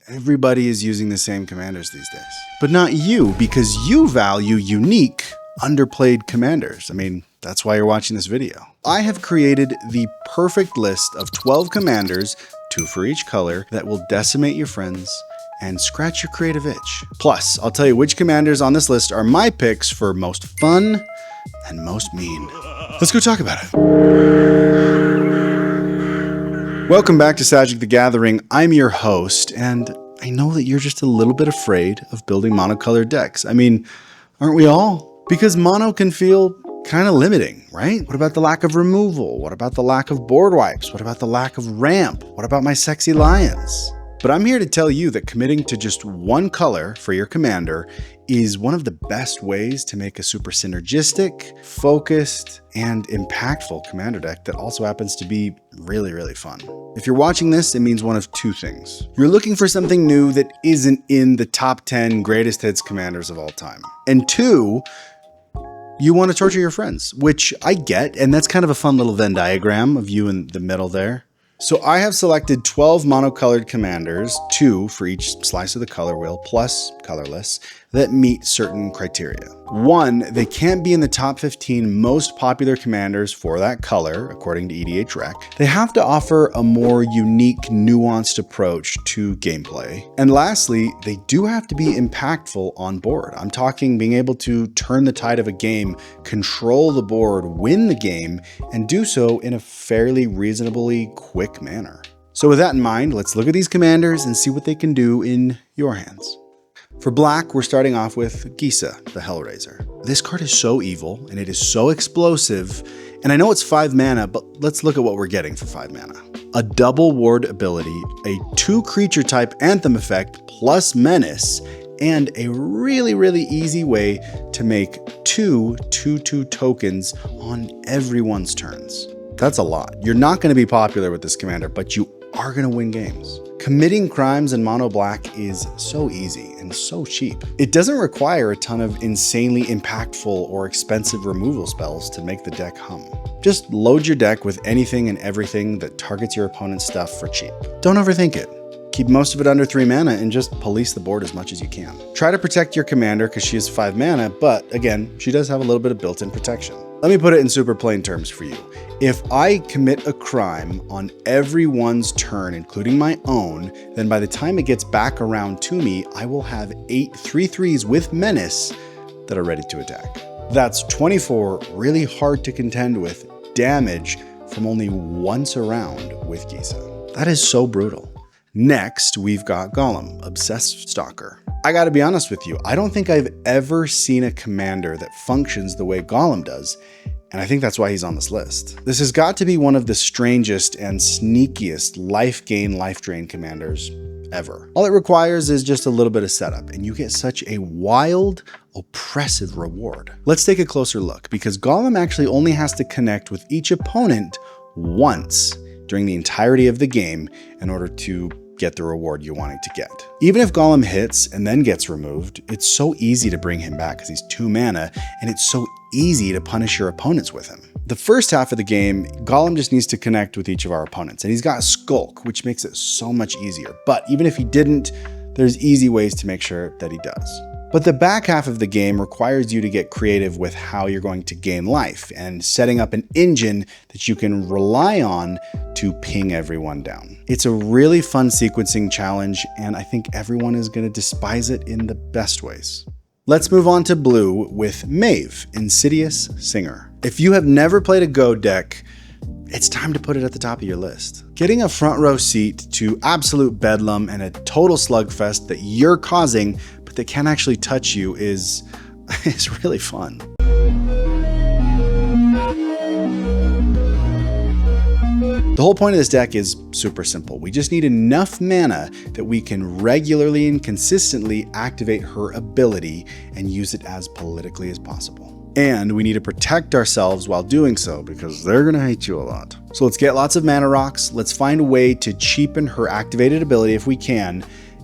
Everybody is using the same commanders these days. But not you, because you value unique, underplayed commanders. I mean, that's why you're watching this video. I have created the perfect list of 12 commanders, 2 for each color, that will decimate your friends and scratch your creative itch. Plus, I'll tell you which commanders on this list are my picks for most fun and most mean. Let's go talk about it. Welcome back to Sadgic the Gathering. I'm your host, and I know that you're just a little bit afraid of building monocolored decks. I mean, aren't we all? Because mono can feel kind of limiting, right? What about the lack of removal? What about the lack of board wipes? What about the lack of ramp? What about my sexy lions? But I'm here to tell you that committing to just one color for your commander is one of the best ways to make a super synergistic, focused, and impactful commander deck that also happens to be really, really fun. If you're watching this, it means one of two things. You're looking for something new that isn't in the top 10 greatest hits commanders of all time. And 2, you want to torture your friends, which I get, and that's kind of a fun little Venn diagram of you in the middle there. So I have selected 12 monocolored commanders, 2 for each slice of the color wheel, plus colorless, that meet certain criteria. 1, they can't be in the top 15 most popular commanders for that color, according to EDH Rec. They have to offer a more unique, nuanced approach to gameplay. And lastly, they do have to be impactful on board. I'm talking being able to turn the tide of a game, control the board, win the game, and do so in a fairly reasonably quick manner. So with that in mind, let's look at these commanders and see what they can do in your hands. For black, we're starting off with Gisa, the Hellraiser. This card is so evil, and it is so explosive, and I know it's 5 mana, but let's look at what we're getting for 5 mana. A double ward ability, a 2 creature type anthem effect plus menace, and a really, really easy way to make 2 2/2 tokens on everyone's turns. That's a lot. You're not going to be popular with this commander, but you are going to win games. Committing crimes in mono black is so easy and so cheap. It doesn't require a ton of insanely impactful or expensive removal spells to make the deck hum. Just load your deck with anything and everything that targets your opponent's stuff for cheap. Don't overthink it. Keep most of it under 3 mana and just police the board as much as you can. Try to protect your commander because she is 5 mana, but again, she does have a little bit of built-in protection. Let me put it in super plain terms for you. If I commit a crime on everyone's turn, including my own, then by the time it gets back around to me, I will have 8 3/3s with menace that are ready to attack. That's 24 really hard to contend with damage from only once around with Gisa. That is so brutal. Next, we've got Golem, Obsessed Stalker. I gotta be honest with you, I don't think I've ever seen a commander that functions the way Golem does, and I think that's why he's on this list. This has got to be one of the strangest and sneakiest life gain, life drain commanders ever. All it requires is just a little bit of setup, and you get such a wild, oppressive reward. Let's take a closer look, because Golem actually only has to connect with each opponent once during the entirety of the game in order to get the reward you're wanting to get. Even if Golem hits and then gets removed, it's so easy to bring him back because he's 2 mana, and it's so easy to punish your opponents with him. The first half of the game, Golem just needs to connect with each of our opponents, and he's got Skulk, which makes it so much easier. But even if he didn't, there's easy ways to make sure that he does. But the back half of the game requires you to get creative with how you're going to gain life and setting up an engine that you can rely on to ping everyone down. It's a really fun sequencing challenge, and I think everyone is going to despise it in the best ways. Let's move on to blue with Maeve, Insidious Singer. If you have never played a Go deck, it's time to put it at the top of your list. Getting a front row seat to absolute bedlam and a total slugfest that you're causing that can't actually touch you is really fun. The whole point of this deck is super simple. We just need enough mana that we can regularly and consistently activate her ability and use it as politically as possible. And we need to protect ourselves while doing so because they're gonna hate you a lot. So let's get lots of mana rocks. Let's find a way to cheapen her activated ability if we can,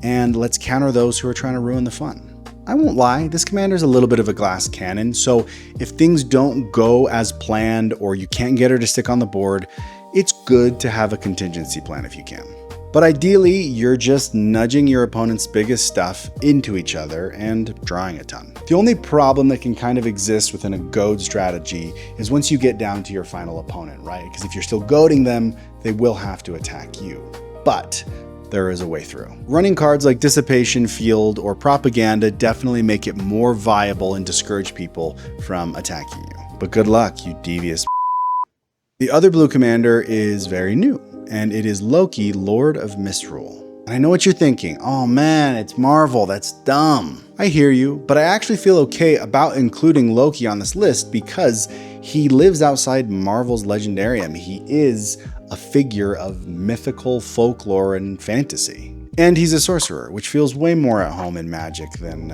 and let's counter those who are trying to ruin the fun. I won't lie, this commander's a little bit of a glass cannon, so if things don't go as planned or you can't get her to stick on the board, it's good to have a contingency plan if you can. But ideally, you're just nudging your opponent's biggest stuff into each other and drawing a ton. The only problem that can kind of exist within a goad strategy is once you get down to your final opponent, right? Because if you're still goading them, they will have to attack you. But there is a way through. Running cards like Dissipation, Field, or Propaganda definitely make it more viable and discourage people from attacking you. But good luck, you devious. The other blue commander is very new, and it is Loki, Lord of Misrule. And I know what you're thinking. Oh man, it's Marvel, that's dumb. I hear you, but I actually feel okay about including Loki on this list because he lives outside Marvel's Legendarium. He is a figure of mythical folklore and fantasy. And he's a sorcerer, which feels way more at home in Magic than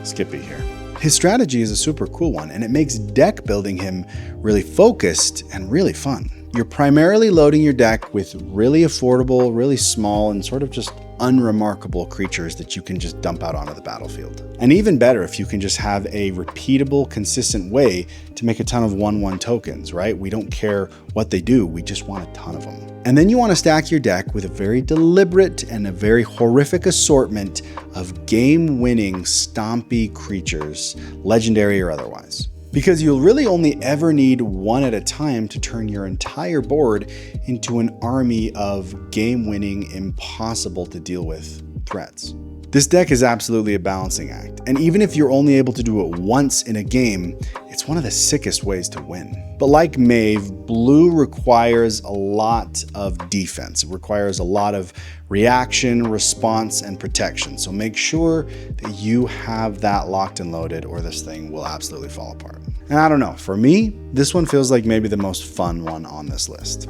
Skippy here. His strategy is a super cool one, and it makes deck building him really focused and really fun. You're primarily loading your deck with really affordable, really small, and sort of just unremarkable creatures that you can just dump out onto the battlefield. And even better if you can just have a repeatable, consistent way to make a ton of 1/1 tokens, right? We don't care what they do, we just want a ton of them. And then you want to stack your deck with a very deliberate and a very horrific assortment of game-winning, stompy creatures, legendary or otherwise. Because you'll really only ever need one at a time to turn your entire board into an army of game-winning, impossible to deal with threats. This deck is absolutely a balancing act, and even if you're only able to do it once in a game, it's one of the sickest ways to win. But like Maeve, blue requires a lot of defense. It requires a lot of reaction, response, and protection. So make sure that you have that locked and loaded or this thing will absolutely fall apart. And I don't know, for me, this one feels like maybe the most fun one on this list.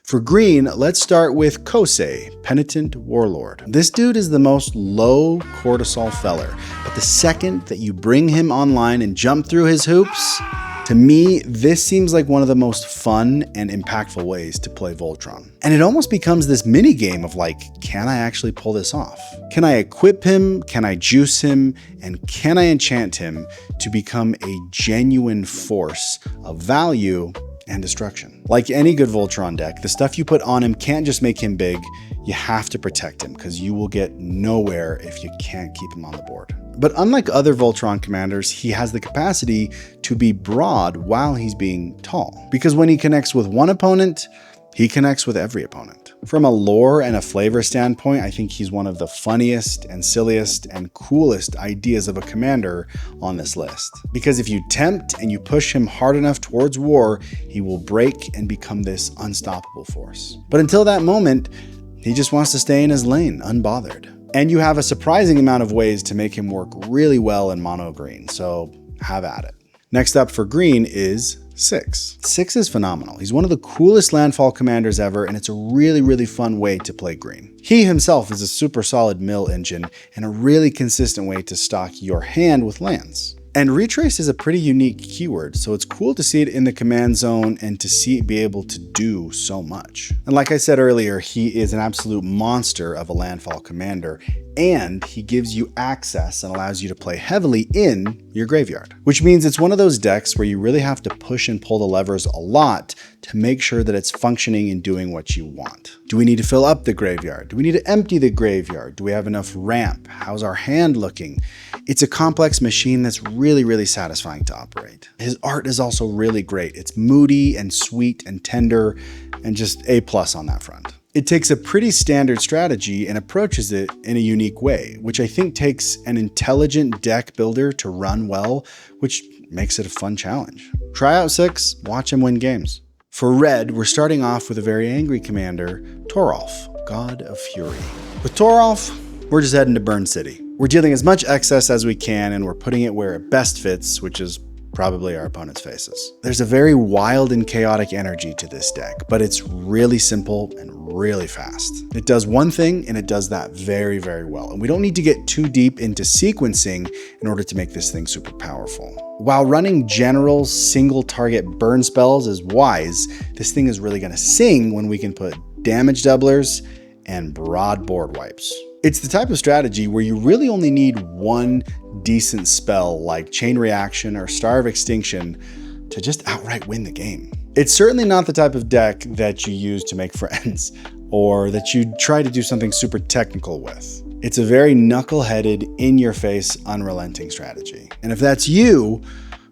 For green, let's start with Kosei, Penitent Warlord. This dude is the most low cortisol feller, but the second that you bring him online and jump through his hoops, to me, this seems like one of the most fun and impactful ways to play Voltron. And it almost becomes this mini game of like, can I actually pull this off? Can I equip him? Can I juice him? And can I enchant him to become a genuine force of value and destruction? Like any good Voltron deck, the stuff you put on him can't just make him big, you have to protect him because you will get nowhere if you can't keep him on the board. But unlike other Voltron commanders, he has the capacity to be broad while he's being tall. Because when he connects with one opponent, he connects with every opponent. From a lore and a flavor standpoint, I think he's one of the funniest and silliest and coolest ideas of a commander on this list. Because if you tempt and you push him hard enough towards war, he will break and become this unstoppable force. But until that moment, he just wants to stay in his lane, unbothered. And you have a surprising amount of ways to make him work really well in mono green, so have at it. Next up for green is Six. Six is phenomenal. He's one of the coolest landfall commanders ever, and it's a really, really fun way to play green. He himself is a super solid mill engine and a really consistent way to stock your hand with lands. And retrace is a pretty unique keyword, so it's cool to see it in the command zone and to see it be able to do so much. And like I said earlier, he is an absolute monster of a landfall commander, and he gives you access and allows you to play heavily in your graveyard. Which means it's one of those decks where you really have to push and pull the levers a lot to make sure that it's functioning and doing what you want. Do we need to fill up the graveyard? Do we need to empty the graveyard? Do we have enough ramp? How's our hand looking? It's a complex machine that's really, really satisfying to operate. His art is also really great. It's moody and sweet and tender and just A+ on that front. It takes a pretty standard strategy and approaches it in a unique way, which I think takes an intelligent deck builder to run well, which makes it a fun challenge. Try out Six, watch him win games. For red, we're starting off with a very angry commander, Toralf, God of Fury. With Toralf, we're just heading to Burn City. We're dealing as much excess as we can, and we're putting it where it best fits, which is probably our opponent's faces. There's a very wild and chaotic energy to this deck, but it's really simple and really fast. It does one thing, and it does that very, very well. And we don't need to get too deep into sequencing in order to make this thing super powerful. While running general single target burn spells is wise, this thing is really gonna sing when we can put damage doublers and broad board wipes. It's the type of strategy where you really only need one decent spell like Chain Reaction or Star of Extinction to just outright win the game. It's certainly not the type of deck that you use to make friends. or that you'd try to do something super technical with. It's a very knuckle-headed, in-your-face, unrelenting strategy. And if that's you,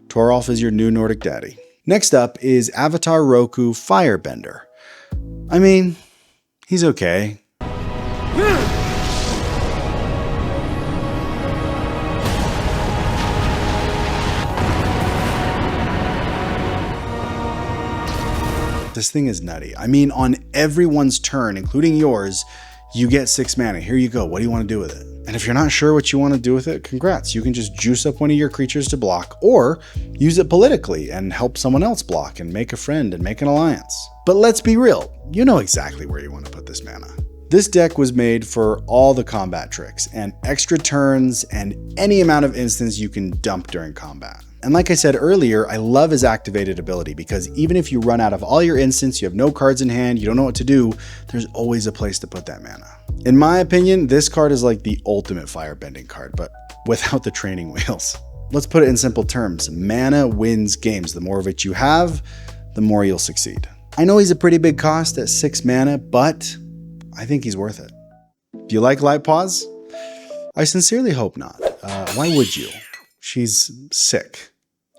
Toralf is your new Nordic daddy. Next up is Avatar Roku Firebender. I mean, he's okay. This thing is nutty. I mean, on everyone's turn, including yours, you get 6 mana. Here you go. What do you want to do with it? And if you're not sure what you want to do with it, congrats. You can just juice up one of your creatures to block, or use it politically and help someone else block and make a friend and make an alliance. But let's be real. You know exactly where you want to put this mana. This deck was made for all the combat tricks and extra turns and any amount of instants you can dump during combat. And like I said earlier, I love his activated ability because even if you run out of all your instants, you have no cards in hand, you don't know what to do, there's always a place to put that mana. In my opinion, this card is like the ultimate firebending card, but without the training wheels. Let's put it in simple terms. Mana wins games. The more of it you have, the more you'll succeed. I know he's a pretty big cost at 6 mana, but I think he's worth it. Do you like Light Paws? I sincerely hope not. Why would you? She's sick.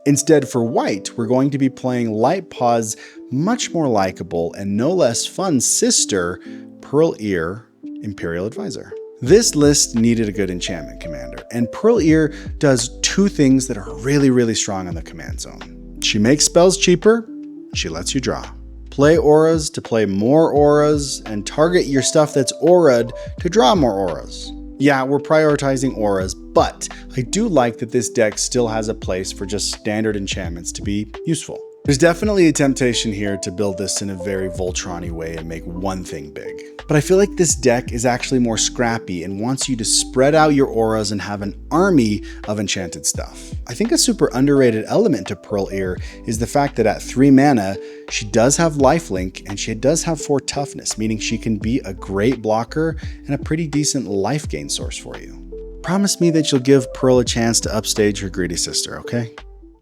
Instead, for white, we're going to be playing Light Paws' much more likable and no less fun sister, Pearl Ear, Imperial Advisor. This list needed a good enchantment commander, and Pearl Ear does 2 things that are really, really strong on the command zone. She makes spells cheaper, she lets you draw. Play auras to play more auras, and target your stuff that's aura'd to draw more auras. Yeah, we're prioritizing auras, but I do like that this deck still has a place for just standard enchantments to be useful. There's definitely a temptation here to build this in a very Voltron-y way and make one thing big. But I feel like this deck is actually more scrappy and wants you to spread out your auras and have an army of enchanted stuff. I think a super underrated element to Pearl Ear is the fact that at 3 mana, she does have lifelink and she does have 4 toughness, meaning she can be a great blocker and a pretty decent life gain source for you. Promise me that you'll give Pearl a chance to upstage her greedy sister, okay?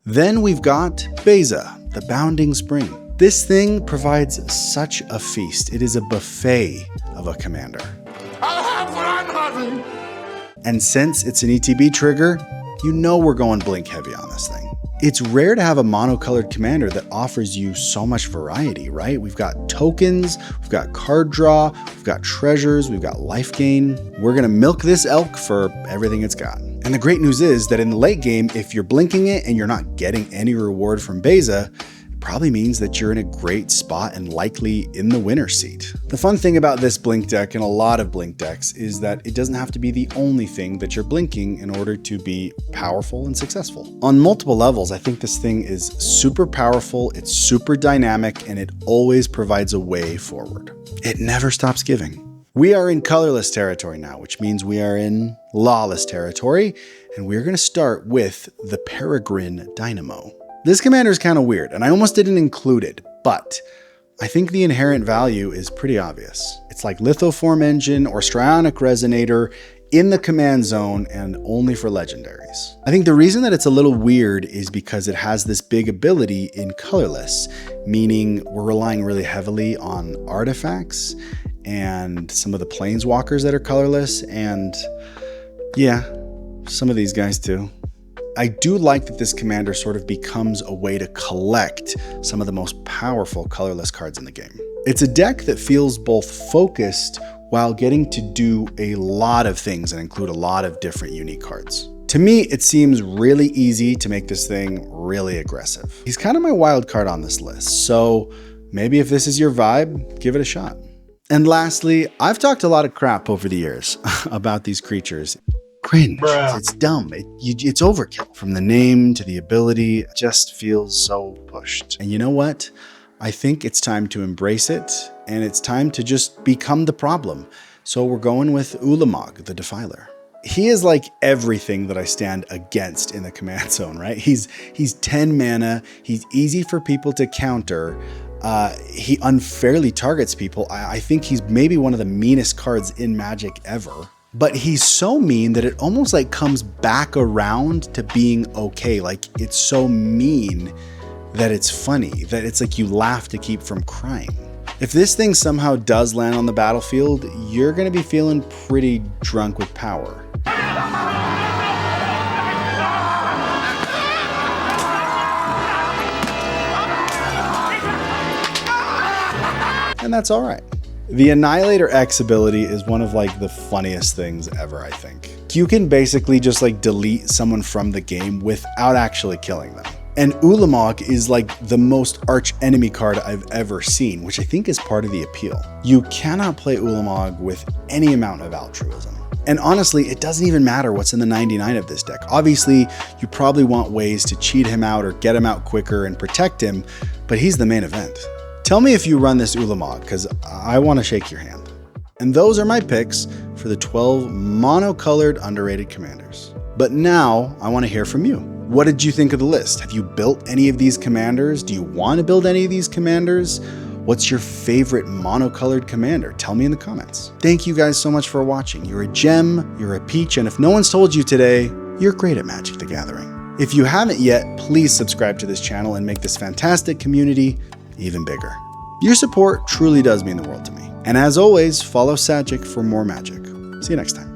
Then we've got Beza, the Bounding Spring. This thing provides such a feast. It is a buffet of a commander. I'll have what I'm having! And since it's an ETB trigger, you know we're going blink heavy on this thing. It's rare to have a monocolored commander that offers you so much variety, right? We've got tokens, we've got card draw, we've got treasures, we've got life gain. We're gonna milk this elk for everything it's got. And the great news is that in the late game, if you're blinking it and you're not getting any reward from Beza, it probably means that you're in a great spot and likely in the winner's seat. The fun thing about this blink deck and a lot of blink decks is that it doesn't have to be the only thing that you're blinking in order to be powerful and successful. On multiple levels, I think this thing is super powerful, it's super dynamic, and it always provides a way forward. It never stops giving. We are in colorless territory now, which means we are in lawless territory, and we're going to start with the Peregrine Dynamo. This commander is kind of weird, and I almost didn't include it, but I think the inherent value is pretty obvious. It's like Lithoform Engine or Strionic Resonator in the command zone and only for legendaries. I think the reason that it's a little weird is because it has this big ability in colorless, meaning we're relying really heavily on artifacts and some of the planeswalkers that are colorless, and yeah, some of these guys too. I do like that this commander sort of becomes a way to collect some of the most powerful colorless cards in the game. It's a deck that feels both focused while getting to do a lot of things and include a lot of different unique cards. To me, it seems really easy to make this thing really aggressive. He's kind of my wild card on this list, so maybe if this is your vibe, give it a shot. And lastly, I've talked a lot of crap over the years about these creatures. Cringe. Bruh. It's dumb. It's overkill. From the name to the ability, it just feels so pushed. And you know what? I think it's time to embrace it, and it's time to just become the problem. So we're going with Ulamog, the Defiler. He is like everything that I stand against in the command zone, right? He's 10 mana. He's easy for people to counter. He unfairly targets people. I think he's maybe one of the meanest cards in Magic ever. But he's so mean that it almost like comes back around to being okay. Like it's so mean that it's funny, that it's like you laugh to keep from crying. If this thing somehow does land on the battlefield, you're going to be feeling pretty drunk with power. And that's all right. The Annihilator X ability is one of like the funniest things ever, I think. You can basically just like delete someone from the game without actually killing them. And Ulamog is like the most arch enemy card I've ever seen, which I think is part of the appeal. You cannot play Ulamog with any amount of altruism. And honestly, it doesn't even matter what's in the 99 of this deck. Obviously, you probably want ways to cheat him out or get him out quicker and protect him, but he's the main event. Tell me if you run this Ulamog, because I want to shake your hand. And those are my picks for the 12 monocolored underrated commanders. But now I want to hear from you. What did you think of the list? Have you built any of these commanders? Do you want to build any of these commanders? What's your favorite monocolored commander? Tell me in the comments. Thank you guys so much for watching. You're a gem, you're a peach, and if no one's told you today, you're great at Magic the Gathering. If you haven't yet, please subscribe to this channel and make this fantastic community even bigger. Your support truly does mean the world to me. And as always, follow Sadgic for more magic. See you next time.